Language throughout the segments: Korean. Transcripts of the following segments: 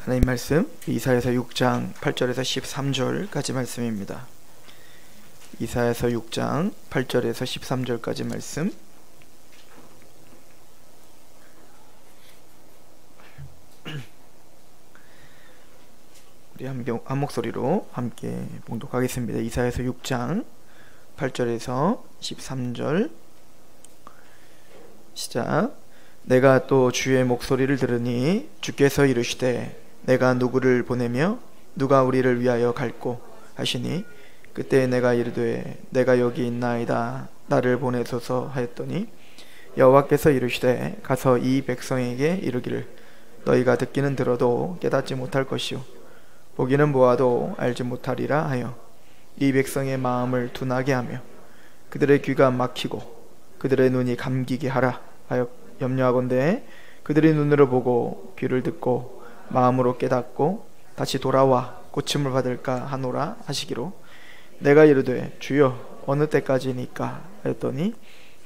하나님 말씀 이사야서 6장 8절에서 13절까지 말씀입니다. 이사야서 6장 8절에서 13절까지 말씀. 우리 한 목소리로 함께 봉독하겠습니다. 이사야서 6장 8절에서 13절 시작. 내가 또 주의 목소리를 들으니 주께서 이르시되 내가 누구를 보내며 누가 우리를 위하여 갈꼬 하시니 그때 내가 이르되 내가 여기 있나이다 나를 보내소서 하였더니 여호와께서 이르시되 가서 이 백성에게 이르기를 너희가 듣기는 들어도 깨닫지 못할 것이요 보기는 보아도 알지 못하리라 하여 이 백성의 마음을 둔하게 하며 그들의 귀가 막히고 그들의 눈이 감기게 하라 하여 염려하건대 그들이 눈으로 보고 귀를 듣고 마음으로 깨닫고 다시 돌아와 고침을 받을까 하노라 하시기로 내가 이르되 주여 어느 때까지니까 하였더니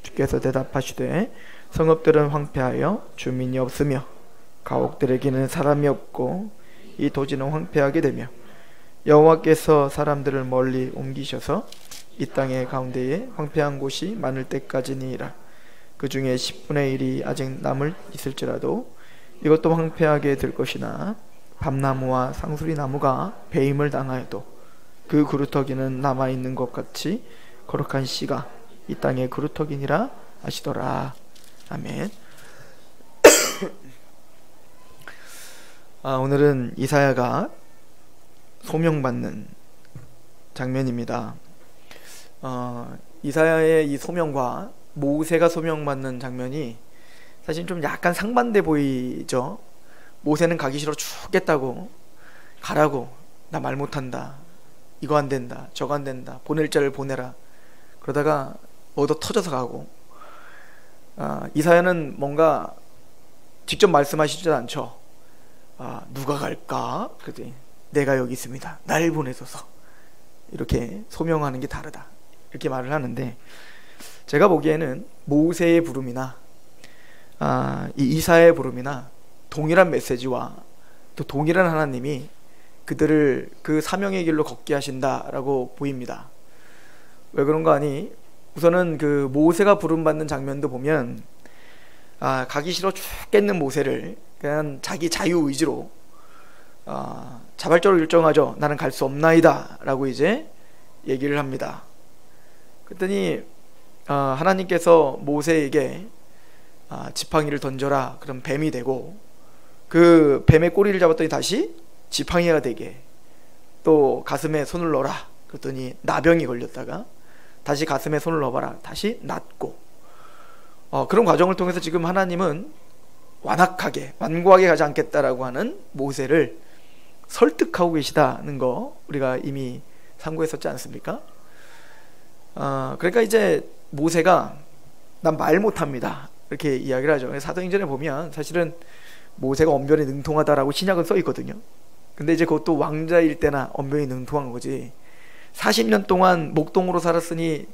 주께서 대답하시되 성읍들은 황폐하여 주민이 없으며 가옥들에게는 사람이 없고 이 토지는 황폐하게 되며 여호와께서 사람들을 멀리 옮기셔서 이 땅의 가운데에 황폐한 곳이 많을 때까지니라. 그 중에 10분의 1이 아직 남을 있을지라도 이것도 황폐하게 될 것이나 밤나무와 상수리나무가 배임을 당하여도 그 그루터기는 남아있는 것 같이 거룩한 씨가 이 땅의 그루터기니라 하시더라. 아멘. 오늘은 이사야가 소명받는 장면입니다. 이사야의 이 소명과 모세가 소명받는 장면이 사실 좀 약간 상반돼 보이죠. 모세는 가기 싫어 죽겠다고 가라고 나 말 못한다 이거 안 된다 저거 안 된다 보낼 자를 보내라 그러다가 얻어 터져서 가고 이사야는 뭔가 직접 말씀하시지 않죠. 누가 갈까? 그랬더니 내가 여기 있습니다 날 보내소서 이렇게 소명하는 게 다르다 이렇게 말을 하는데 제가 보기에는 모세의 부름이나 이 이사야의 부름이나 동일한 메시지와 또 동일한 하나님이 그들을 그 사명의 길로 걷게 하신다라고 보입니다. 왜 그런가 하니 우선은 그 모세가 부름받는 장면도 보면 가기 싫어 죽겠는 모세를 그냥 자기 자유의지로 자발적으로 일정하죠. 나는 갈 수 없나이다 라고 이제 얘기를 합니다. 그랬더니 하나님께서 모세에게 지팡이를 던져라 그럼 뱀이 되고 그 뱀의 꼬리를 잡았더니 다시 지팡이가 되게 또 가슴에 손을 넣어라 그랬더니 나병이 걸렸다가 다시 가슴에 손을 넣어봐라 다시 낫고 그런 과정을 통해서 지금 하나님은 완고하게 가지 않겠다라고 하는 모세를 설득하고 계시다는 거 우리가 이미 상고했었지 않습니까? 그러니까 이제 모세가 난 말 못합니다 이렇게 이야기를 하죠. 사도행전에 보면 사실은 모세가 언변에 능통하다라고 신약은 써 있거든요. 근데 이제 그것도 왕자일 때나 언변이 능통한 거지 40년 동안 목동으로 살았으니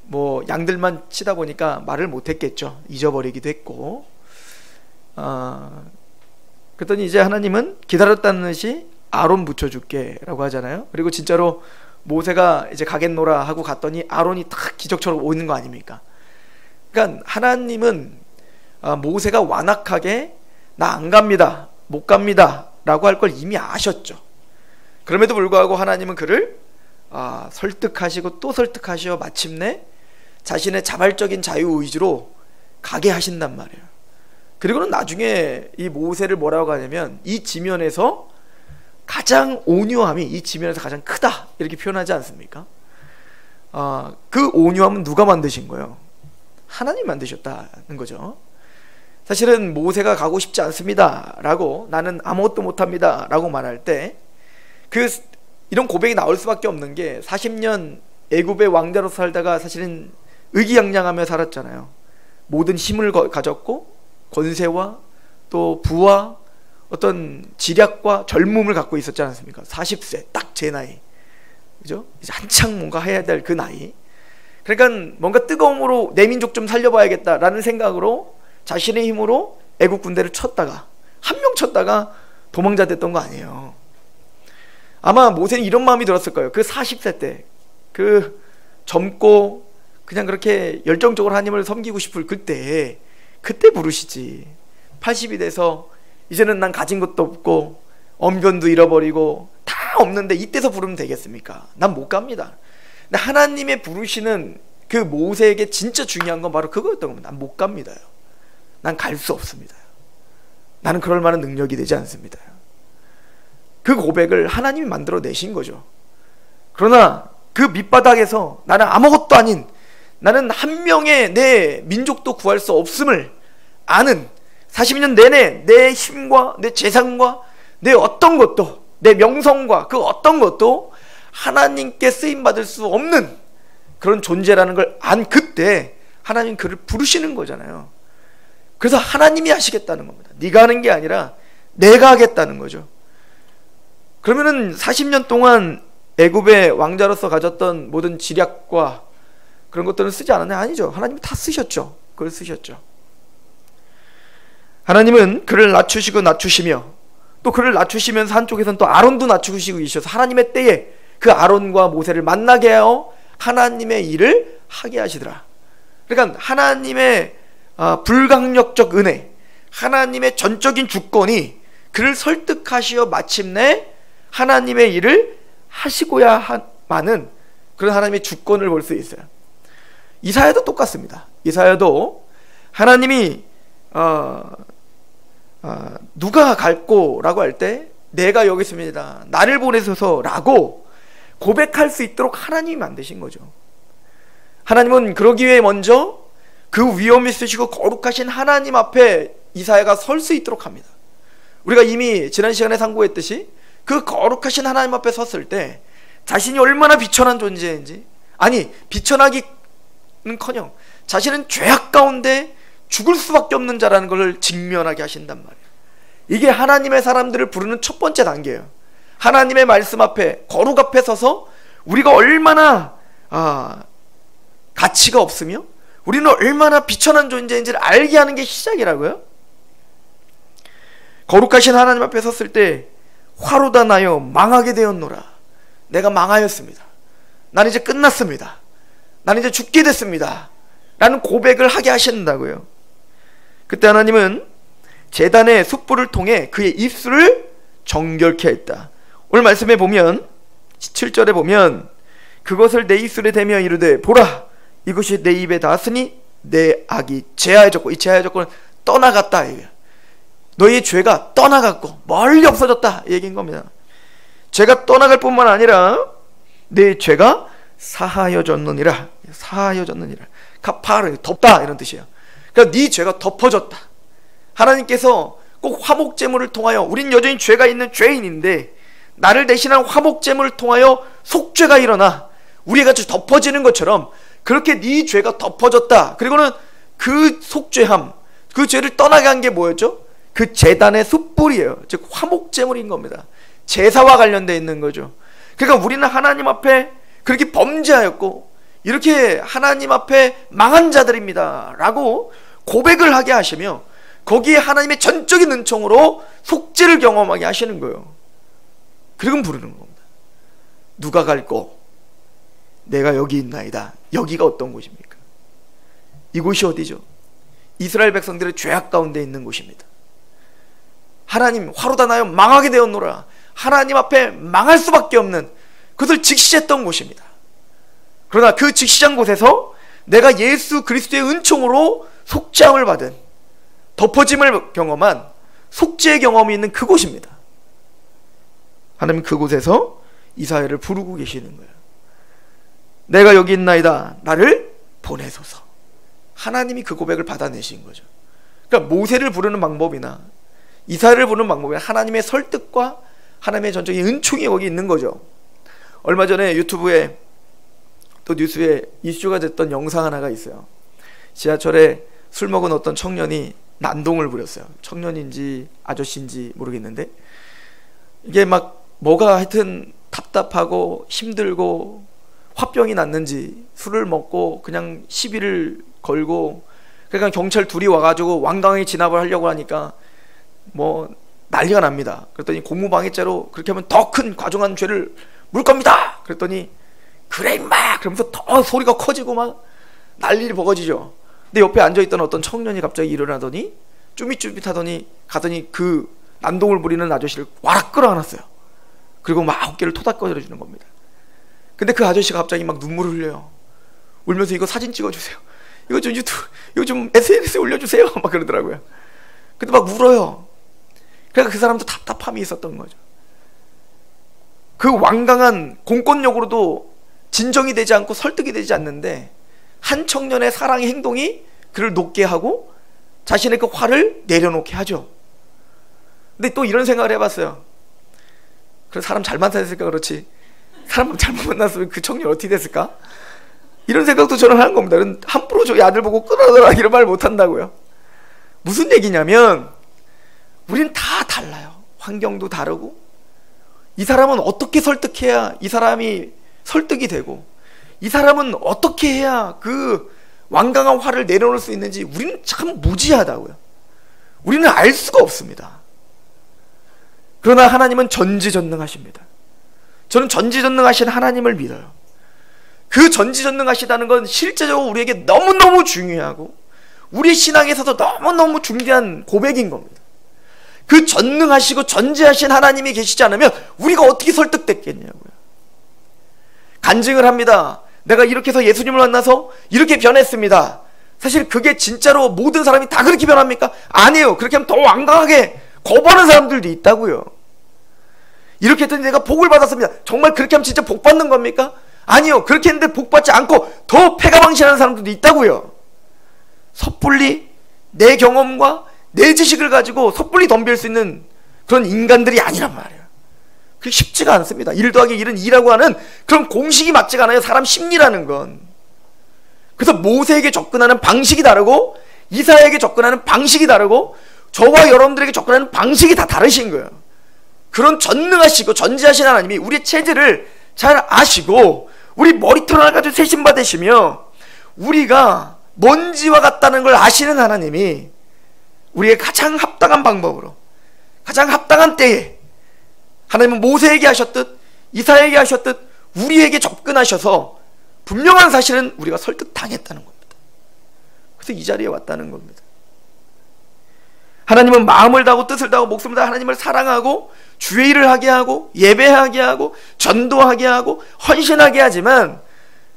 뭐 양들만 치다 보니까 말을 못했겠죠. 잊어버리기도 했고 그랬더니 이제 하나님은 기다렸다는 듯이 아론 붙여줄게 라고 하잖아요. 그리고 진짜로 모세가 이제 가겠노라 하고 갔더니 아론이 딱 기적처럼 오는 거 아닙니까? 그러니까 하나님은 모세가 완악하게 나 안 갑니다 못 갑니다 라고 할 걸 이미 아셨죠. 그럼에도 불구하고 하나님은 그를 설득하시고 또 설득하시어 마침내 자신의 자발적인 자유의지로 가게 하신단 말이에요. 그리고는 나중에 이 모세를 뭐라고 하냐면 이 지면에서 가장 온유함이 이 지면에서 가장 크다 이렇게 표현하지 않습니까? 그 온유함은 누가 만드신 거예요? 하나님 만드셨다는 거죠. 사실은 모세가 가고 싶지 않습니다 라고 나는 아무것도 못합니다 라고 말할 때 이런 고백이 나올 수밖에 없는 게 40년 애굽의 왕자로 살다가 사실은 의기양양하며 살았잖아요. 모든 힘을 가졌고 권세와 또 부와 어떤 지략과 젊음을 갖고 있었지 않습니까? 40세 딱 제 나이 그죠? 이제 한창 뭔가 해야 될 그 나이. 그러니까 뭔가 뜨거움으로 내 민족 좀 살려봐야겠다라는 생각으로 자신의 힘으로 애국 군대를 쳤다가 한 명 쳤다가 도망자 됐던 거 아니에요. 아마 모세는 이런 마음이 들었을 거예요. 그 40세 때, 그 젊고 그냥 그렇게 열정적으로 하나님을 섬기고 싶을 그때 부르시지. 80이 돼서 이제는 난 가진 것도 없고 언변도 잃어버리고 다 없는데 이때서 부르면 되겠습니까? 난 못 갑니다. 근데 하나님의 부르시는 그 모세에게 진짜 중요한 건 바로 그거였던 겁니다. 난 못 갑니다. 난 갈 수 없습니다. 나는 그럴 만한 능력이 되지 않습니다. 그 고백을 하나님이 만들어 내신 거죠. 그러나 그 밑바닥에서 나는 아무것도 아닌, 나는 한 명의 내 민족도 구할 수 없음을 아는 40년 내내 내 힘과 내 재산과 내 어떤 것도, 내 명성과 그 어떤 것도 하나님께 쓰임받을 수 없는 그런 존재라는 걸 안 그때 하나님 그를 부르시는 거잖아요. 그래서 하나님이 하시겠다는 겁니다. 네가 하는 게 아니라 내가 하겠다는 거죠. 그러면은 40년 동안 애굽의 왕자로서 가졌던 모든 지략과 그런 것들은 쓰지 않았나요? 아니죠. 하나님이 다 쓰셨죠. 그걸 쓰셨죠. 하나님은 그를 낮추시고 낮추시며, 또 그를 낮추시면서 한쪽에서는 또 아론도 낮추시고 계셔서 하나님의 때에 그 아론과 모세를 만나게 하여 하나님의 일을 하게 하시더라. 그러니까 하나님의 불강력적 은혜, 하나님의 전적인 주권이 그를 설득하시어 마침내 하나님의 일을 하시고야 마는 그런 하나님의 주권을 볼 수 있어요. 이사야도 똑같습니다. 이사야도 하나님이 누가 갈꼬? 라고 할 때 내가 여기 있습니다, 나를 보내소서 라고 고백할 수 있도록 하나님이 만드신 거죠. 하나님은 그러기 위해 먼저 그 위엄 있으시고 거룩하신 하나님 앞에 이사야가 설 수 있도록 합니다. 우리가 이미 지난 시간에 상고했듯이 그 거룩하신 하나님 앞에 섰을 때 자신이 얼마나 비천한 존재인지, 아니 비천하기는커녕 자신은 죄악 가운데 죽을 수밖에 없는 자라는 것을 직면하게 하신단 말이에요. 이게 하나님의 사람들을 부르는 첫 번째 단계예요. 하나님의 말씀 앞에, 거룩 앞에 서서 우리가 얼마나 가치가 없으며 우리는 얼마나 비천한 존재인지를 알게 하는 게 시작이라고요. 거룩하신 하나님 앞에 섰을 때 화로다 나여 망하게 되었노라. 내가 망하였습니다. 나는 이제 끝났습니다. 나는 이제 죽게 됐습니다. 라는 고백을 하게 하신다고요. 그때 하나님은 제단의 숯불을 통해 그의 입술을 정결케 했다. 오늘 말씀에 보면 7절에 보면 그것을 내 입술에 대며 이르되 보라, 이것이 내 입에 닿았으니 내 악이 제하여졌고, 이 제하여졌고는 떠나갔다. 너희의 죄가 떠나갔고 멀리 없어졌다, 이 얘기인 겁니다. 죄가 떠나갈 뿐만 아니라 내 죄가 사하여졌느니라. 사하여졌느니라. 카파르, 덮다, 이런 뜻이에요. 그러니까 네 죄가 덮어졌다. 하나님께서 꼭 화목제물을 통하여, 우린 여전히 죄가 있는 죄인인데 나를 대신한 화목제물을 통하여 속죄가 일어나 우리가 덮어지는 것처럼 그렇게 네 죄가 덮어졌다. 그리고는 그 속죄함, 그 죄를 떠나게 한 게 뭐였죠? 그 제단의 숯불이에요. 즉 화목제물인 겁니다. 제사와 관련되어 있는 거죠. 그러니까 우리는 하나님 앞에 그렇게 범죄하였고 이렇게 하나님 앞에 망한 자들입니다 라고 고백을 하게 하시며, 거기에 하나님의 전적인 은총으로 속죄를 경험하게 하시는 거예요. 그리고 부르는 겁니다. 누가 갈꼬? 내가 여기 있나이다. 여기가 어떤 곳입니까? 이곳이 어디죠? 이스라엘 백성들의 죄악 가운데 있는 곳입니다. 하나님 화로다 나여 망하게 되었노라. 하나님 앞에 망할 수밖에 없는, 그것을 직시했던 곳입니다. 그러나 그 직시한 곳에서 내가 예수 그리스도의 은총으로 속죄함을 받은, 덮어짐을 경험한 속죄의 경험이 있는 그곳입니다. 하나님 그곳에서 이사야를 부르고 계시는 거예요. 내가 여기 있나이다. 나를 보내소서. 하나님이 그 고백을 받아내신 거죠. 그러니까 모세를 부르는 방법이나 이사야를 부르는 방법이나 하나님의 설득과 하나님의 전적인 은총이 거기 있는 거죠. 얼마 전에 유튜브에 또 뉴스에 이슈가 됐던 영상 하나가 있어요. 지하철에 술 먹은 어떤 청년이 난동을 부렸어요. 청년인지 아저씨인지 모르겠는데 이게 막 뭐가 하여튼 답답하고 힘들고 화병이 났는지 술을 먹고 그냥 시비를 걸고, 그러니까 경찰 둘이 와가지고 완강히 진압을 하려고 하니까 뭐 난리가 납니다. 그랬더니 공무방해죄로 그렇게 하면 더 큰 과중한 죄를 물 겁니다. 그랬더니 그래 임마 그러면서 더 소리가 커지고 막 난리 버거지죠. 근데 옆에 앉아있던 어떤 청년이 갑자기 일어나더니 쭈밋쭈밋하더니 가더니 그 난동을 부리는 아저씨를 와락 끌어안았어요. 그리고 막 어깨를 토닥거려주는 겁니다. 근데 그 아저씨가 갑자기 막 눈물을 흘려요. 울면서 이거 사진 찍어주세요. 이거 좀 유튜브, 이거 좀 SNS에 올려주세요. 막 그러더라고요. 근데 막 울어요. 그러니까 그 사람도 답답함이 있었던 거죠. 그 완강한 공권력으로도 진정이 되지 않고 설득이 되지 않는데 한 청년의 사랑의 행동이 그를 녹게 하고 자신의 그 화를 내려놓게 하죠. 근데 또 이런 생각을 해봤어요. 그래서 사람 잘 만났으니까 그렇지 사람 잘못 만났으면 그 청년 어떻게 됐을까? 이런 생각도 저는 하는 겁니다. 함부로 저희 아들 보고 끊어라 이런 말 못한다고요. 무슨 얘기냐면 우린 다 달라요. 환경도 다르고 이 사람은 어떻게 설득해야 이 사람이 설득이 되고 이 사람은 어떻게 해야 그 완강한 화를 내려놓을 수 있는지 우리는 참 무지하다고요. 우리는 알 수가 없습니다. 그러나 하나님은 전지전능하십니다. 저는 전지전능하신 하나님을 믿어요. 그 전지전능하시다는 건 실제적으로 우리에게 너무너무 중요하고 우리 신앙에서도 너무너무 중대한 고백인 겁니다. 그 전능하시고 전지하신 하나님이 계시지 않으면 우리가 어떻게 설득됐겠냐고요. 간증을 합니다. 내가 이렇게 해서 예수님을 만나서 이렇게 변했습니다. 사실 그게 진짜로 모든 사람이 다 그렇게 변합니까? 아니에요. 그렇게 하면 더 완강하게 거부하는 사람들도 있다고요. 이렇게 했더니 내가 복을 받았습니다. 정말 그렇게 하면 진짜 복 받는 겁니까? 아니요. 그렇게 했는데 복 받지 않고 더 패가망신하는 사람들도 있다고요. 섣불리 내 경험과 내 지식을 가지고 섣불리 덤빌 수 있는 그런 인간들이 아니란 말이에요. 그게 쉽지가 않습니다. 1 더하기 1은 2라고 하는 그런 공식이 맞지가 않아요. 사람 심리라는 건. 그래서 모세에게 접근하는 방식이 다르고 이사야에게 접근하는 방식이 다르고 저와 여러분들에게 접근하는 방식이 다 다르신 거예요. 그런 전능하시고 전지하신 하나님이 우리의 체질을 잘 아시고 우리 머리털 하나 가지고 세심받으시며 우리가 먼지와 같다는 걸 아시는 하나님이 우리의 가장 합당한 방법으로 가장 합당한 때에 하나님은 모세에게 하셨듯 이사야에게 하셨듯 우리에게 접근하셔서 분명한 사실은 우리가 설득당했다는 겁니다. 그래서 이 자리에 왔다는 겁니다. 하나님은 마음을 다하고 뜻을 다하고 목숨을 다하고 하나님을 사랑하고 주의 일을 하게 하고 예배하게 하고 전도하게 하고 헌신하게 하지만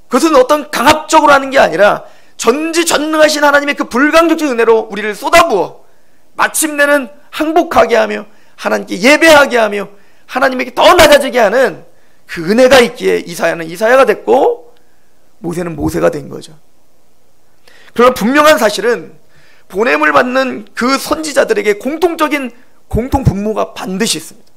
그것은 어떤 강압적으로 하는 게 아니라 전지전능하신 하나님의 그 불강력적 은혜로 우리를 쏟아부어 마침내는 항복하게 하며 하나님께 예배하게 하며 하나님에게 더 낮아지게 하는 그 은혜가 있기에 이사야는 이사야가 됐고 모세는 모세가 된 거죠. 그러나 분명한 사실은 보냄을 받는 그 선지자들에게 공통적인 공통 분모가 반드시 있습니다.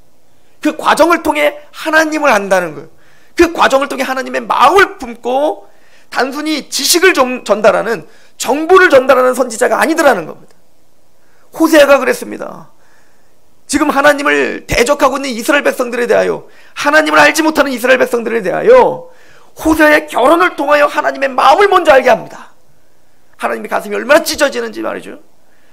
그 과정을 통해 하나님을 안다는 거예요. 그 과정을 통해 하나님의 마음을 품고 단순히 지식을 전달하는 정보를 전달하는 선지자가 아니더라는 겁니다. 호세아가 그랬습니다. 지금 하나님을 대적하고 있는 이스라엘 백성들에 대하여 하나님을 알지 못하는 이스라엘 백성들에 대하여 호세아의 결혼을 통하여 하나님의 마음을 먼저 알게 합니다. 하나님의 가슴이 얼마나 찢어지는지 말이죠.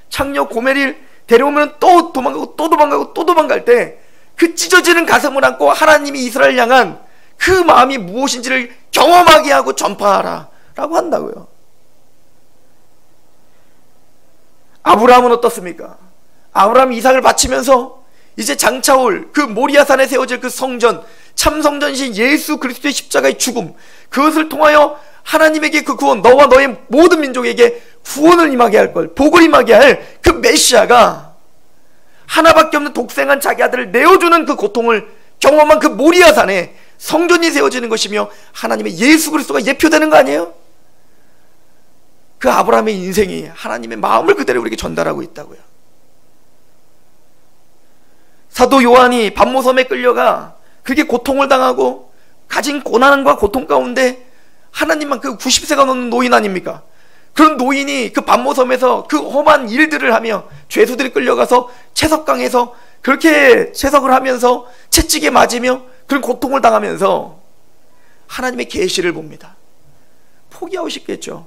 창녀 고멜을 데려오면 또 도망가고 또 도망가고 또 도망갈 때 그 찢어지는 가슴을 안고 하나님이 이스라엘 향한 그 마음이 무엇인지를 경험하게 하고 전파하라 라고 한다고요. 아브라함은 어떻습니까? 아브라함이 이삭을 바치면서 이제 장차올 그 모리아산에 세워질 그 성전, 참성전신 예수 그리스도의 십자가의 죽음, 그것을 통하여 하나님에게 그 구원, 너와 너의 모든 민족에게 구원을 임하게 할 걸, 복을 임하게 할 그 메시아가 하나밖에 없는 독생한 자기 아들을 내어주는 그 고통을 경험한 그 모리아산에 성전이 세워지는 것이며 하나님의 예수 그리스도가 예표되는 거 아니에요? 그 아브라함의 인생이 하나님의 마음을 그대로 우리에게 전달하고 있다고요. 사도 요한이 반모섬에 끌려가 그렇게 고통을 당하고 가진 고난과 고통 가운데 하나님만 그 90세가 넘는 노인 아닙니까? 그런 노인이 그 반모섬에서 그 험한 일들을 하며 죄수들이 끌려가서 채석강에서 그렇게 채석을 하면서 채찍에 맞으며 그런 고통을 당하면서 하나님의 계시를 봅니다. 포기하고 싶겠죠.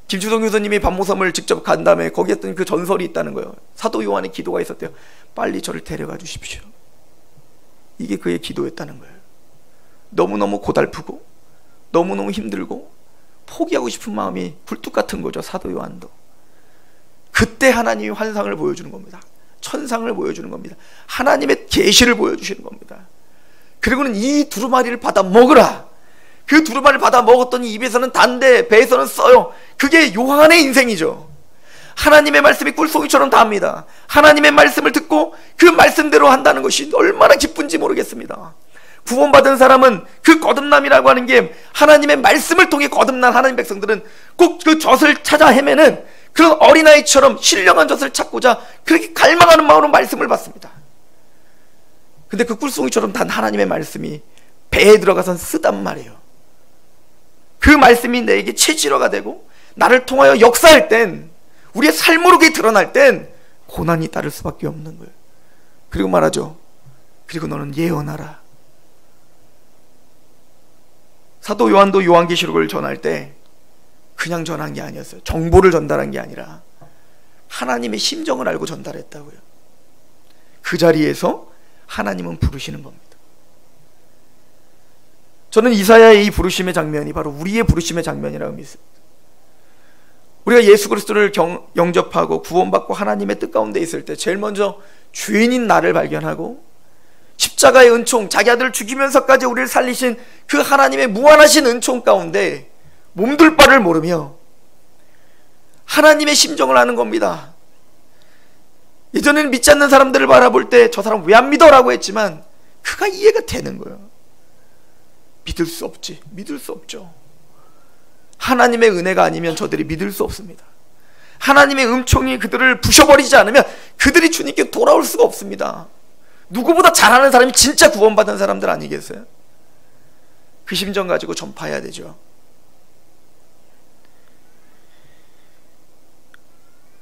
김주동 교수님이 반모섬을 직접 간 다음에 거기에 어떤 그 전설이 있다는 거예요. 사도 요한의 기도가 있었대요. 빨리 저를 데려가 주십시오. 이게 그의 기도였다는 거예요. 너무너무 고달프고 너무너무 힘들고 포기하고 싶은 마음이 굴뚝 같은 거죠. 사도 요한도. 그때 하나님이 환상을 보여주는 겁니다. 천상을 보여주는 겁니다. 하나님의 계시를 보여주시는 겁니다. 그리고는 이 두루마리를 받아 먹으라. 그 두루마리를 받아 먹었더니 입에서는 단데 배에서는 써요. 그게 요한의 인생이죠. 하나님의 말씀이 꿀송이처럼 닿습니다. 하나님의 말씀을 듣고 그 말씀대로 한다는 것이 얼마나 기쁜지 모르겠습니다. 구원받은 사람은 그 거듭남이라고 하는 게 하나님의 말씀을 통해 거듭난 하나님 백성들은 꼭 그 젖을 찾아 헤매는 그런 어린아이처럼 신령한 젖을 찾고자 그렇게 갈망하는 마음으로 말씀을 받습니다. 근데 그 꿀송이처럼 단 하나님의 말씀이 배에 들어가선 쓰단 말이에요. 그 말씀이 내게 체질화가 되고 나를 통하여 역사할 땐, 우리의 삶으로 그게 드러날 땐 고난이 따를 수밖에 없는 거예요. 그리고 말하죠. 그리고 너는 예언하라. 사도 요한도 요한계시록을 전할 때 그냥 전한 게 아니었어요. 정보를 전달한 게 아니라 하나님의 심정을 알고 전달했다고요. 그 자리에서 하나님은 부르시는 겁니다. 저는 이사야의 이 부르심의 장면이 바로 우리의 부르심의 장면이라고 믿습니다. 우리가 예수 그리스도를 영접하고 구원받고 하나님의 뜻 가운데 있을 때 제일 먼저 죄인인 나를 발견하고 십자가의 은총, 자기 아들을 죽이면서까지 우리를 살리신 그 하나님의 무한하신 은총 가운데 몸둘 바를 모르며 하나님의 심정을 아는 겁니다. 예전에는 믿지 않는 사람들을 바라볼 때 저 사람 왜 안 믿어? 라고 했지만 그가 이해가 되는 거예요. 믿을 수 없지. 믿을 수 없죠. 하나님의 은혜가 아니면 저들이 믿을 수 없습니다. 하나님의 은총이 그들을 부셔버리지 않으면 그들이 주님께 돌아올 수가 없습니다. 누구보다 잘하는 사람이 진짜 구원받은 사람들 아니겠어요? 그 심정 가지고 전파해야 되죠.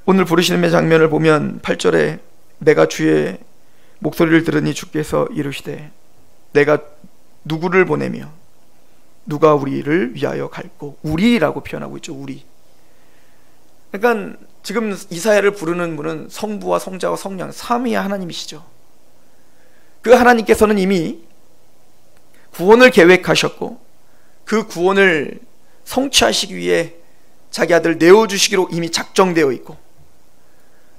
오늘 부르시는 장면을 보면 8절에 내가 주의 목소리를 들으니 주께서 이르시되 내가 누구를 보내며 누가 우리를 위하여 갈고, 우리라고 표현하고 있죠. 우리. 그러니까 지금 이사야를 부르는 분은 성부와 성자와 성령 삼위의 하나님이시죠. 그 하나님께서는 이미 구원을 계획하셨고 그 구원을 성취하시기 위해 자기 아들 내어주시기로 이미 작정되어 있고,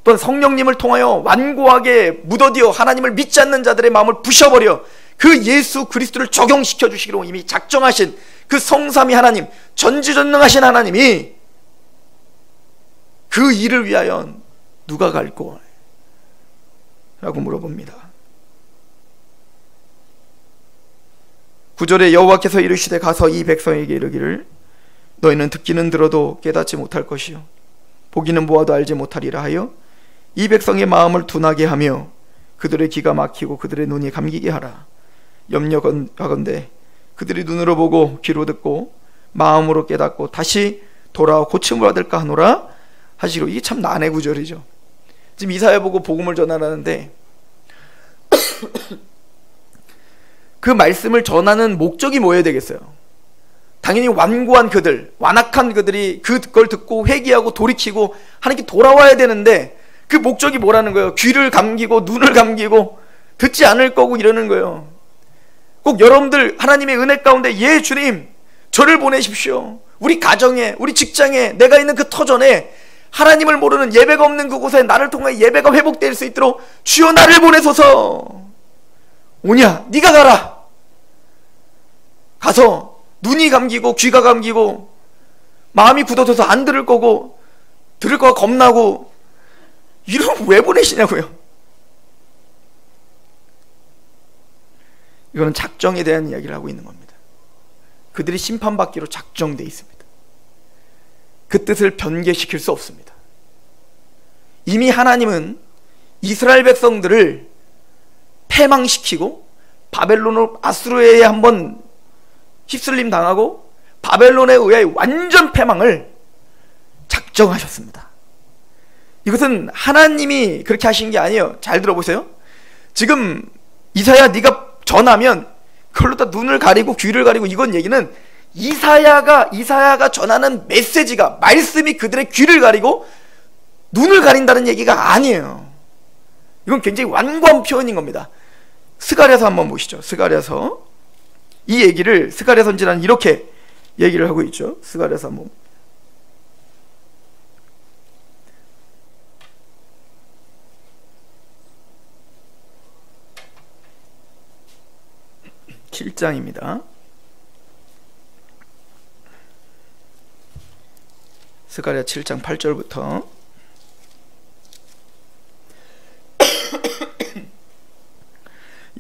또한 성령님을 통하여 완고하게 묻어디어 하나님을 믿지 않는 자들의 마음을 부셔버려 그 예수 그리스도를 적용시켜 주시기로 이미 작정하신 그 성삼위 하나님, 전지전능하신 하나님이 그 일을 위하여 누가 갈꼬? 라고 물어봅니다. 9절에 여호와께서 이르시되 가서 이 백성에게 이르기를 너희는 듣기는 들어도 깨닫지 못할 것이요 보기는 보아도 알지 못하리라 하여 이 백성의 마음을 둔하게 하며 그들의 귀가 막히고 그들의 눈이 감기게 하라. 염려하건대 그들이 눈으로 보고 귀로 듣고 마음으로 깨닫고 다시 돌아와 고침을 받을까 하노라 하시기로. 이게 참 난해 구절이죠. 지금 이사야 보고 복음을 전하라는데 그 말씀을 전하는 목적이 뭐여야 되겠어요? 당연히 완고한 그들, 완악한 그들이 그걸 듣고 회개하고 돌이키고 하나님께 돌아와야 되는데 그 목적이 뭐라는 거예요? 귀를 감기고 눈을 감기고 듣지 않을 거고 이러는 거예요. 꼭 여러분들 하나님의 은혜 가운데 예 주님 저를 보내십시오. 우리 가정에, 우리 직장에, 내가 있는 그 터전에 하나님을 모르는 예배가 없는 그곳에 나를 통해 예배가 회복될 수 있도록 주여 나를 보내소서. 오냐? 네가 가라. 가서 눈이 감기고 귀가 감기고 마음이 굳어져서 안 들을 거고 들을 거가 겁나고 이러면 왜 보내시냐고요. 이거는 작정에 대한 이야기를 하고 있는 겁니다. 그들이 심판받기로 작정되어 있습니다. 그 뜻을 변개시킬 수 없습니다. 이미 하나님은 이스라엘 백성들을 패망시키고 바벨론으로 아수르에 한번 휩쓸림 당하고 바벨론에 의해 완전 패망을 작정하셨습니다. 이것은 하나님이 그렇게 하신 게 아니에요. 잘 들어보세요. 지금 이사야 네가 전하면 그걸로 다 눈을 가리고 귀를 가리고 이건 얘기는 이사야가 전하는 메시지가 말씀이 그들의 귀를 가리고 눈을 가린다는 얘기가 아니에요. 이건 굉장히 완고한 표현인 겁니다. 스가랴서 한번 보시죠. 스가랴서 이 얘기를 스가랴 선지자는 이렇게 얘기를 하고 있죠. 스가랴서 한번 7장입니다. 스가랴 7장 8절부터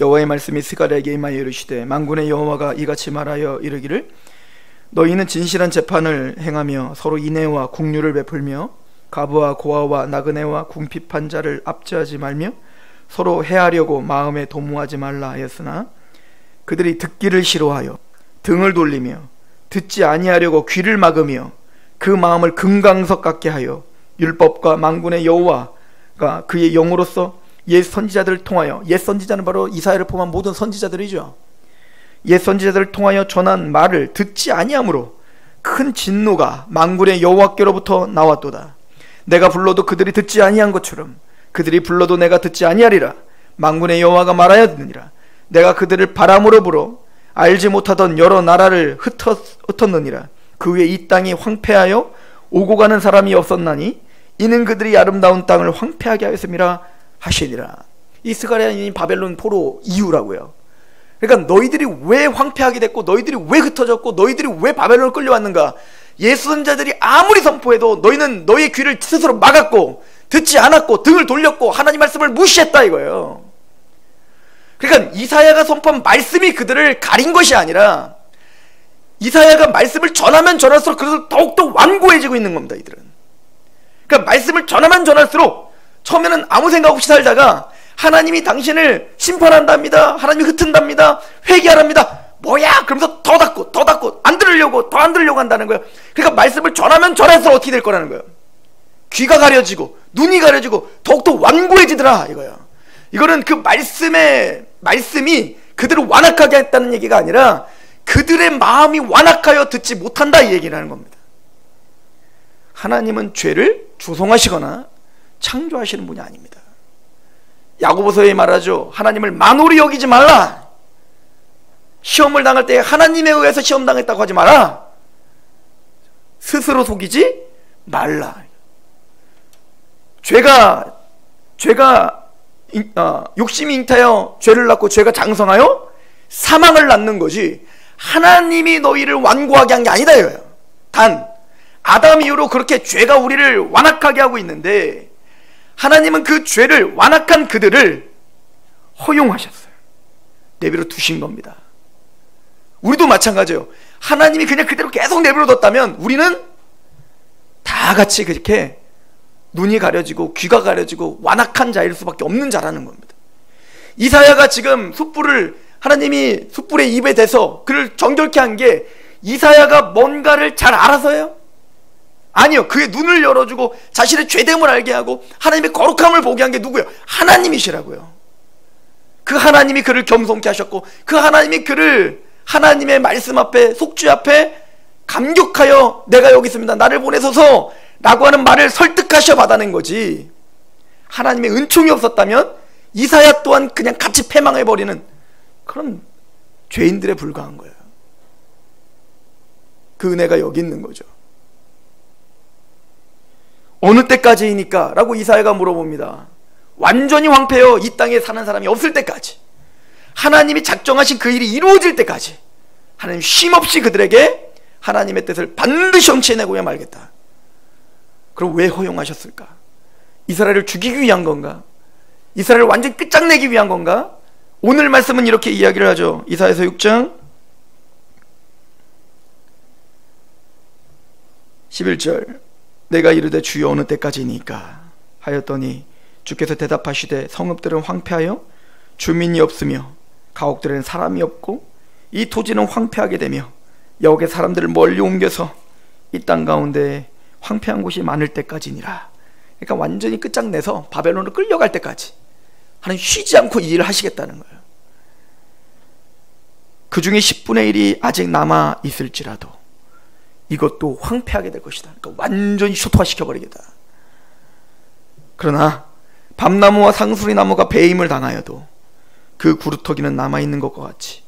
여호와의 말씀이 스가랴에게 임하여 이르시되 만군의 여호와가 이같이 말하여 이르기를 너희는 진실한 재판을 행하며 서로 인애와 국류를 베풀며 가부와 고아와 나그네와 궁핍한 자를 압제하지 말며 서로 해하려고 마음에 도모하지 말라 하였으나 그들이 듣기를 싫어하여 등을 돌리며 듣지 아니하려고 귀를 막으며 그 마음을 금강석 같게 하여 율법과 만군의 여호와가 그의 영으로서 옛 선지자들을 통하여, 옛 선지자는 바로 이사야를 포함한 모든 선지자들이죠. 옛 선지자들을 통하여 전한 말을 듣지 아니하므로 큰 진노가 만군의 여호와께로부터 나왔도다. 내가 불러도 그들이 듣지 아니한 것처럼 그들이 불러도 내가 듣지 아니하리라. 만군의 여호와가 말하였느니라. 내가 그들을 바람으로 불어 알지 못하던 여러 나라를 흩었느니라. 그 후에 이 땅이 황폐하여 오고 가는 사람이 없었나니 이는 그들이 아름다운 땅을 황폐하게 하였음이라 하시니라. 이 스가랴는 바벨론 포로 이유라고요. 그러니까 너희들이 왜 황폐하게 됐고 너희들이 왜 흩어졌고 너희들이 왜 바벨론을 끌려왔는가. 예수 선자들이 아무리 선포해도 너희는 너희의 귀를 스스로 막았고 듣지 않았고 등을 돌렸고 하나님 말씀을 무시했다 이거예요. 그러니까 이사야가 선포한 말씀이 그들을 가린 것이 아니라 이사야가 말씀을 전하면 전할수록 그들은 더욱더 완고해지고 있는 겁니다. 이들은 그러니까 말씀을 전하면 전할수록 처음에는 아무 생각 없이 살다가 하나님이 당신을 심판한답니다, 하나님이 흩은답니다, 회개하랍니다, 뭐야 그러면서 더 닫고 안 들으려고 더 안 들으려고 한다는 거예요. 그러니까 말씀을 전하면 전할수록 어떻게 될 거라는 거예요. 귀가 가려지고 눈이 가려지고 더욱더 완고해지더라 이거예요. 이거는 그 말씀이 그들을 완악하게 했다는 얘기가 아니라 그들의 마음이 완악하여 듣지 못한다 이 얘기라는 겁니다. 하나님은 죄를 조성하시거나 창조하시는 분이 아닙니다. 야고보서에 말하죠. 하나님을 만홀히 여기지 말라. 시험을 당할 때 하나님에 의해서 시험 당했다고 하지 마라. 스스로 속이지 말라. 죄가 욕심이 잉타여 죄를 낳고 죄가 장성하여 사망을 낳는 거지 하나님이 너희를 완고하게 한 게 아니다 이거예요. 단 아담 이후로 그렇게 죄가 우리를 완악하게 하고 있는데 하나님은 그 죄를 완악한 그들을 허용하셨어요. 내버려 두신 겁니다. 우리도 마찬가지예요. 하나님이 그냥 그대로 계속 내버려 뒀다면 우리는 다 같이 그렇게 눈이 가려지고 귀가 가려지고 완악한 자일 수밖에 없는 자라는 겁니다. 이사야가 지금 하나님이 숯불의 입에 대서 그를 정결케 한 게 이사야가 뭔가를 잘 알아서요? 아니요. 그의 눈을 열어주고 자신의 죄됨을 알게 하고 하나님의 거룩함을 보게 한 게 누구예요? 하나님이시라고요. 그 하나님이 그를 겸손케 하셨고 그 하나님이 그를 하나님의 말씀 앞에 속죄 앞에 감격하여 내가 여기 있습니다, 나를 보내소서 라고 하는 말을 설득하셔 받아낸 거지. 하나님의 은총이 없었다면 이사야 또한 그냥 같이 패망해버리는 그런 죄인들에 불과한 거예요. 그 은혜가 여기 있는 거죠. 어느 때까지이니까? 라고 이사야가 물어봅니다. 완전히 황폐여 이 땅에 사는 사람이 없을 때까지, 하나님이 작정하신 그 일이 이루어질 때까지 하나님 쉼없이 그들에게 하나님의 뜻을 반드시 성취해내고야 말겠다. 그럼 왜 허용하셨을까? 이스라엘을 죽이기 위한 건가? 이스라엘을 완전히 끝장내기 위한 건가? 오늘 말씀은 이렇게 이야기를 하죠. 이사야서 6장 11절 내가 이르되 주여 어느 때까지니까 하였더니 주께서 대답하시되 성읍들은 황폐하여 주민이 없으며 가옥들에는 사람이 없고 이 토지는 황폐하게 되며 여기에 사람들을 멀리 옮겨서 이 땅 가운데 황폐한 곳이 많을 때까지니라. 그러니까 완전히 끝장내서 바벨론으로 끌려갈 때까지 하나님 쉬지 않고 이 일을 하시겠다는 거예요. 그 중에 10분의 1이 아직 남아 있을지라도 이것도 황폐하게 될 것이다. 그러니까 완전히 초토화시켜버리겠다. 그러나 밤나무와 상수리 나무가 배임을 당하여도 그 구루터기는 남아있는 것과 같이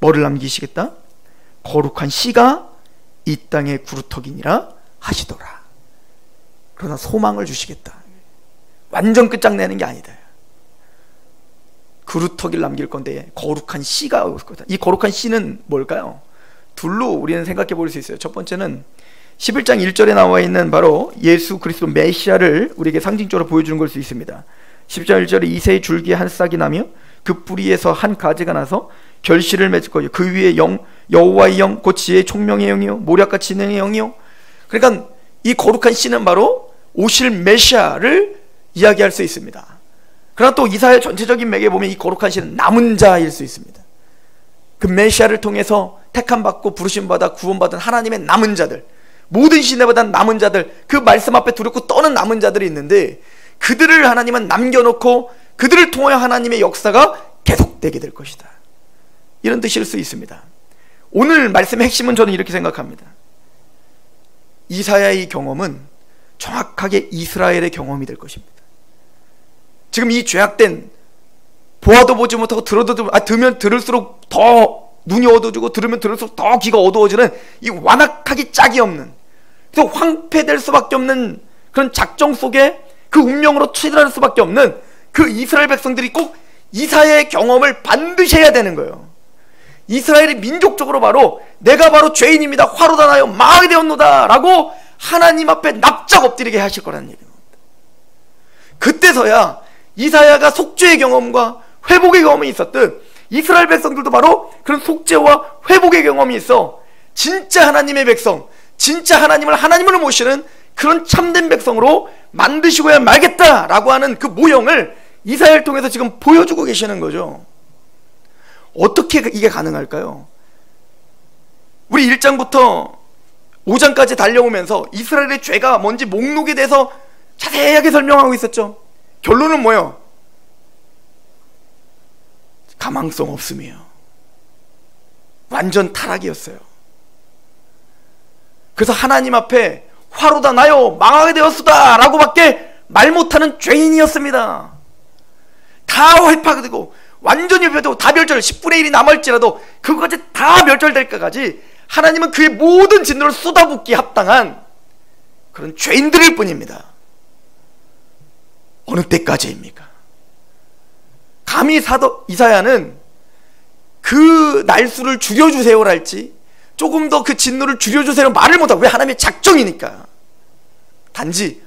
뭐를 남기시겠다? 거룩한 씨가 이 땅의 구루터기니라 하시더라. 그러나 소망을 주시겠다. 완전 끝장내는 게 아니다. 구루터기를 남길 건데 거룩한 씨가 올 거다. 이 거룩한 씨는 뭘까요? 둘로 우리는 생각해 볼 수 있어요. 첫 번째는 11장 1절에 나와 있는 바로 예수 그리스도 메시아를 우리에게 상징적으로 보여주는 걸 수 있습니다. 10장 1절에 이새의 줄기에 한 싹이 나며 그 뿌리에서 한 가지가 나서 결실을 맺을 거요. 그 위에 영, 여호와의 영, 곧 지혜의 총명의 영이요 모략과 진행의 영이요. 그러니까 이 거룩한 씨는 바로 오실 메시아를 이야기할 수 있습니다. 그러나 또 이사야 전체적인 맥에 보면 이 거룩한 씨는 남은 자일 수 있습니다. 그 메시아를 통해서 택함받고 부르심받아 구원받은 하나님의 남은 자들, 모든 시대보다 남은 자들, 그 말씀 앞에 두렵고 떠는 남은 자들이 있는데 그들을 하나님은 남겨놓고 그들을 통하여 하나님의 역사가 계속되게 될 것이다. 이런 뜻일 수 있습니다. 오늘 말씀의 핵심은 저는 이렇게 생각합니다. 이사야의 경험은 정확하게 이스라엘의 경험이 될 것입니다. 지금 이 죄악된, 보아도 보지 못하고 들으면 들을수록 더 눈이 어두워지고 들으면 들을수록 더 귀가 어두워지는 이 완악하기 짝이 없는, 그래서 황폐될 수밖에 없는 그런 작정 속에 그 운명으로 치달을 수밖에 없는 그 이스라엘 백성들이 꼭 이사야의 경험을 반드시 해야 되는 거예요. 이스라엘이 민족적으로 바로 내가 바로 죄인입니다, 화로다 나요, 망하게 되었노다 라고 하나님 앞에 납작 엎드리게 하실 거라는 얘기입니다. 그때서야 이사야가 속죄의 경험과 회복의 경험이 있었듯 이스라엘 백성들도 바로 그런 속죄와 회복의 경험이 있어 진짜 하나님의 백성, 진짜 하나님을 모시는 그런 참된 백성으로 만드시고야 말겠다라고 하는 그 모형을 이사야를 통해서 지금 보여주고 계시는 거죠. 어떻게 이게 가능할까요? 우리 1장부터 5장까지 달려오면서 이스라엘의 죄가 뭔지 목록에 대해서 자세하게 설명하고 있었죠. 결론은 뭐예요? 가망성 없음이에요. 완전 타락이었어요. 그래서 하나님 앞에 화로다 나요, 망하게 되었수다 라고 밖에 말 못하는 죄인이었습니다. 다 활파되고 완전히 멸절되고 다 멸절, 10분의 1이 남을지라도 그것까지 다 멸절될 까지 하나님은 그의 모든 진노를 쏟아붓기에 합당한 그런 죄인들일 뿐입니다. 어느 때까지입니까? 감히 이사야는 그 날수를 줄여주세요랄지 조금 더 그 진노를 줄여주세요 말을 못하고, 왜? 하나님의 작정이니까. 단지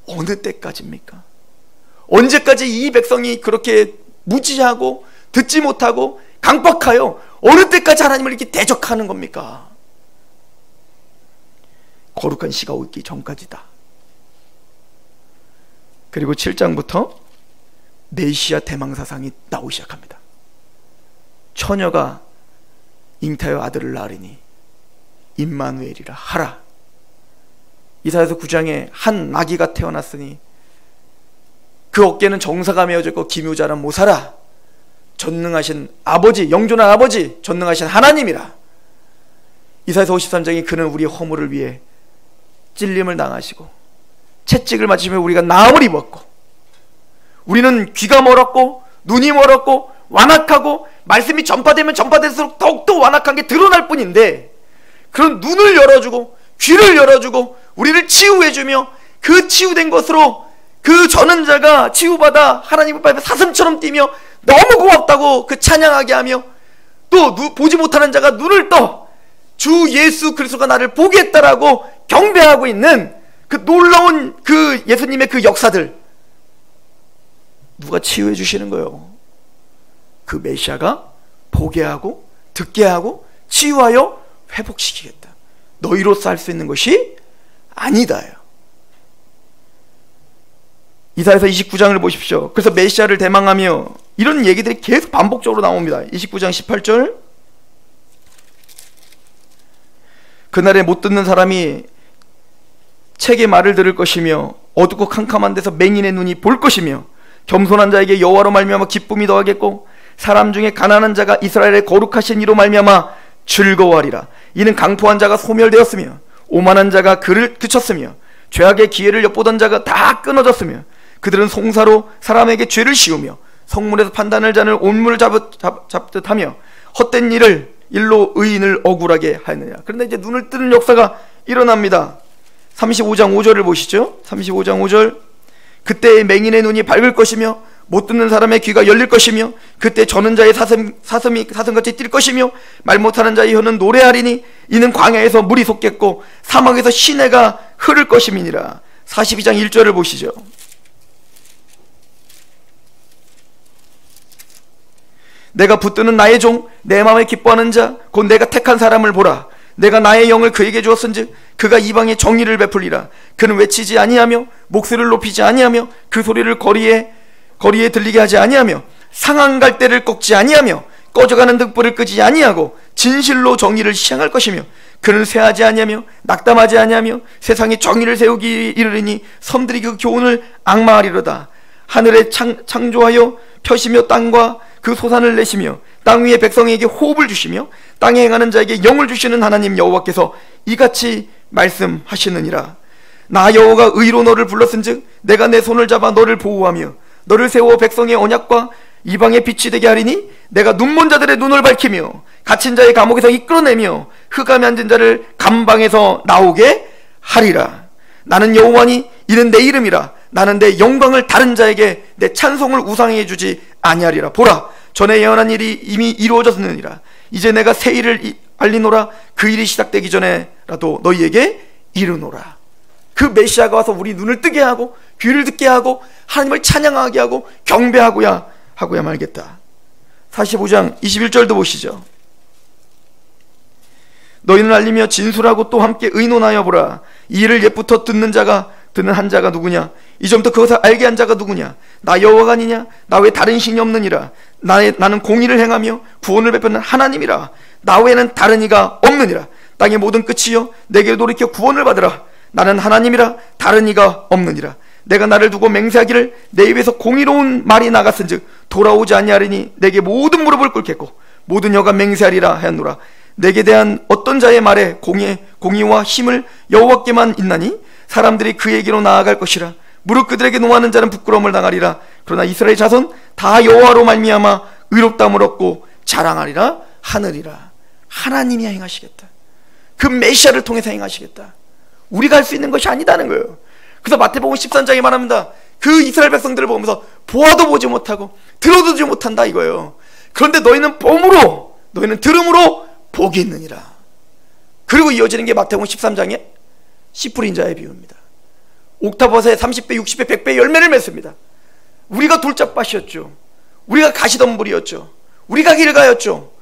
어느 때까지입니까? 언제까지 이 백성이 그렇게 무지하고 듣지 못하고 강박하여 어느 때까지 하나님을 이렇게 대적하는 겁니까? 거룩한 시가 오기 전까지다. 그리고 7장부터 메시아 대망사상이 나오기 시작합니다. 처녀가 잉타여 아들을 낳으리니 임마누엘이라 하라. 이사야서 9장에 한 나귀가 태어났으니 그 어깨는 정사가 메어져 있고 기묘자는 모사라. 전능하신 아버지, 영존한 아버지, 전능하신 하나님이라. 이사야서 53장에 그는 우리의 허물을 위해 찔림을 당하시고 채찍을 맞으시며 우리가 나음을 입었고, 우리는 귀가 멀었고 눈이 멀었고 완악하고 말씀이 전파되면 전파될수록 더욱더 완악한 게 드러날 뿐인데, 그런 눈을 열어주고 귀를 열어주고 우리를 치유해주며 그 치유된 것으로 그 전원자가 치유받아 하나님 앞에 사슴처럼 뛰며 너무 고맙다고 그 찬양하게 하며, 또 보지 못하는 자가 눈을 떠 주 예수 그리스도가 나를 보게 했다라고 경배하고 있는 그 놀라운 그 예수님의 그 역사들, 누가 치유해 주시는 거예요? 그 메시아가 보게 하고 듣게 하고 치유하여 회복시키겠다. 너희로서 할 수 있는 것이 아니다요. 이사야서 29장을 보십시오. 그래서 메시아를 대망하며 이런 얘기들이 계속 반복적으로 나옵니다. 29장 18절, 그날에 못 듣는 사람이 책의 말을 들을 것이며 어둡고 캄캄한 데서 맹인의 눈이 볼 것이며 겸손한 자에게 여호와로 말미암아 기쁨이 더하겠고 사람 중에 가난한 자가 이스라엘의 거룩하신 이로 말미암아 즐거워하리라. 이는 강포한 자가 소멸되었으며 오만한 자가 그를 그쳤으며 죄악의 기회를 엿보던 자가 다 끊어졌으며 그들은 송사로 사람에게 죄를 씌우며 성문에서 판단을 자는 온문을 잡듯 하며 헛된 일로 의인을 억울하게 하느냐. 그런데 이제 눈을 뜨는 역사가 일어납니다. 35장 5절을 보시죠. 35장 5절. 그때 맹인의 눈이 밝을 것이며 못 듣는 사람의 귀가 열릴 것이며 그때 저는 자의 사슴이 사슴같이 뛸 것이며 말 못하는 자의 혀는 노래하리니 이는 광야에서 물이 솟겠고 사막에서 시내가 흐를 것임이니라. 42장 1절을 보시죠. 내가 붙드는 나의 종 내 마음에 기뻐하는 자 곧 내가 택한 사람을 보라. 내가 나의 영을 그에게 주었은즉 그가 이방에 정의를 베풀리라. 그는 외치지 아니하며 목소리를 높이지 아니하며 그 소리를 거리에 들리게 하지 아니하며 상한 갈대를 꺾지 아니하며 꺼져가는 등불을 끄지 아니하고 진실로 정의를 시행할 것이며 그는 쇠하지 아니하며 낙담하지 아니하며 세상에 정의를 세우기 이르리니 섬들이 그 교훈을 앙마하리로다. 하늘에 창조하여 펴시며 땅과 그 소산을 내시며 땅 위의 백성에게 호흡을 주시며 땅에 행하는 자에게 영을 주시는 하나님 여호와께서 이같이 말씀하시느니라. 나 여호와가 의로 너를 불렀은즉 내가 내 손을 잡아 너를 보호하며 너를 세워 백성의 언약과 이방의 빛이 되게 하리니 내가 눈먼 자들의 눈을 밝히며 갇힌 자의 감옥에서 이끌어내며 흑암에 앉은 자를 감방에서 나오게 하리라. 나는 여호와니 이는 내 이름이라. 나는 내 영광을 다른 자에게 내 찬송을 우상해 주지 아니하리라. 보라, 전에 예언한 일이 이미 이루어졌느니라. 이제 내가 새 일을 알리노라. 그 일이 시작되기 전에라도 너희에게 이르노라. 그 메시아가 와서 우리 눈을 뜨게 하고 귀를 듣게 하고 하나님을 찬양하게 하고 경배하고야 말겠다. 45장 21절도 보시죠. 너희는 알리며 진술하고 또 함께 의논하여 보라. 이 일을 옛부터 듣는 한 자가 누구냐? 이전부터 그것을 알게 한 자가 누구냐? 나 여호와가 아니냐? 나 외에 다른 신이 없느니라. 나는 공의를 행하며 구원을 베푸는 하나님이라. 나 외에는 다른 이가 없느니라. 땅의 모든 끝이여 내게 돌이켜 구원을 받으라. 나는 하나님이라 다른 이가 없느니라. 내가 나를 두고 맹세하기를 내 입에서 공의로운 말이 나갔은즉 돌아오지 아니하리니 내게 모든 무릎을 꿇겠고 모든 여가 맹세하리라 하였노라. 내게 대한 어떤 자의 말에 공의와 힘을 여호와께만 있나니 사람들이 그에게로 나아갈 것이라. 무릇 그들에게 노하는 자는 부끄러움을 당하리라. 그러나 이스라엘 자손 다 여호와로 말미암아 의롭다함을 얻고 자랑하리라 하느니라. 하나님이 행하시겠다. 그 메시아를 통해서 행하시겠다. 우리가 할 수 있는 것이 아니다는 거예요. 그래서 마태복음 13장에 말합니다. 그 이스라엘 백성들을 보면서 보아도 보지 못하고 들어도 보지 못한다 이거예요. 그런데 너희는 봄으로 너희는 들음으로 복이 있느니라. 그리고 이어지는 게 마태복음 13장의 씨 뿌린 자의 비유입니다. 옥탑버섯에 30배, 60배, 100배 열매를 맺습니다. 우리가 돌짝밭이었죠. 우리가 가시덤불이었죠. 우리가 길가였죠.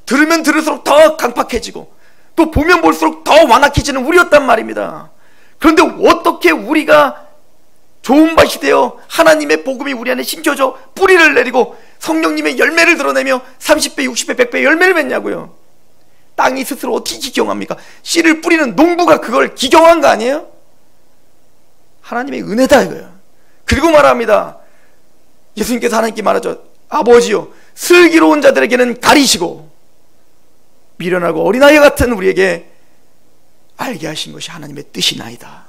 들으면 들을수록 더 강팍해지고 또 보면 볼수록 더 완악해지는 우리였단 말입니다. 그런데 어떻게 우리가 좋은 밭이 되어 하나님의 복음이 우리 안에 심겨져 뿌리를 내리고 성령님의 열매를 드러내며 30배, 60배, 100배 열매를 맺냐고요. 땅이 스스로 어떻게 기경합니까? 씨를 뿌리는 농부가 그걸 기경한 거 아니에요? 하나님의 은혜다 이거예요. 그리고 말합니다. 예수님께서 하나님께 말하죠. 아버지요 슬기로운 자들에게는 가리시고 미련하고 어린아이 같은 우리에게 알게 하신 것이 하나님의 뜻이나이다.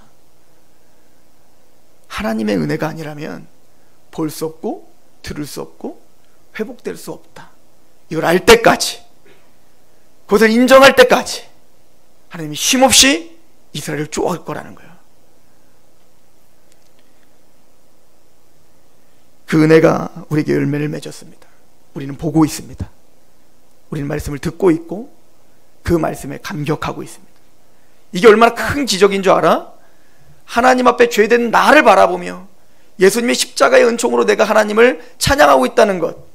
하나님의 은혜가 아니라면 볼 수 없고 들을 수 없고 회복될 수 없다. 이걸 알 때까지, 그것을 인정할 때까지 하나님이 쉼없이 이스라엘을 쪼아올 거라는 거예요. 그 은혜가 우리에게 열매를 맺었습니다. 우리는 보고 있습니다. 우리는 말씀을 듣고 있고 그 말씀에 감격하고 있습니다. 이게 얼마나 큰 기적인 줄 알아? 하나님 앞에 죄된 나를 바라보며 예수님의 십자가의 은총으로 내가 하나님을 찬양하고 있다는 것,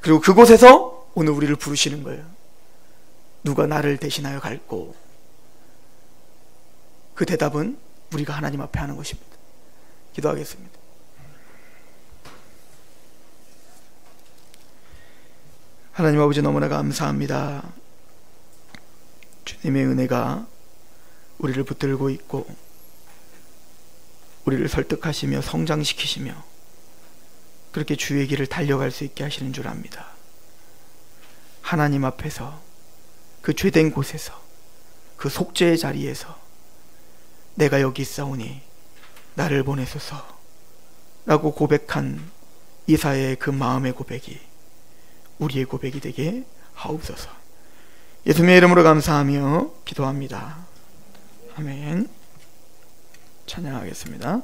그리고 그곳에서 오늘 우리를 부르시는 거예요. 누가 나를 대신하여 갈꼬? 그 대답은 우리가 하나님 앞에 하는 것입니다. 기도하겠습니다. 하나님 아버지, 너무나 감사합니다. 주님의 은혜가 우리를 붙들고 있고 우리를 설득하시며 성장시키시며 그렇게 주의 길을 달려갈 수 있게 하시는 줄 압니다. 하나님 앞에서 그 죄된 곳에서 그 속죄의 자리에서 내가 여기 있사오니 나를 보내소서, 라고 고백한 이사야의 그 마음의 고백이 우리의 고백이 되게 하옵소서. 예수님의 이름으로 감사하며 기도합니다. 아멘. 찬양하겠습니다.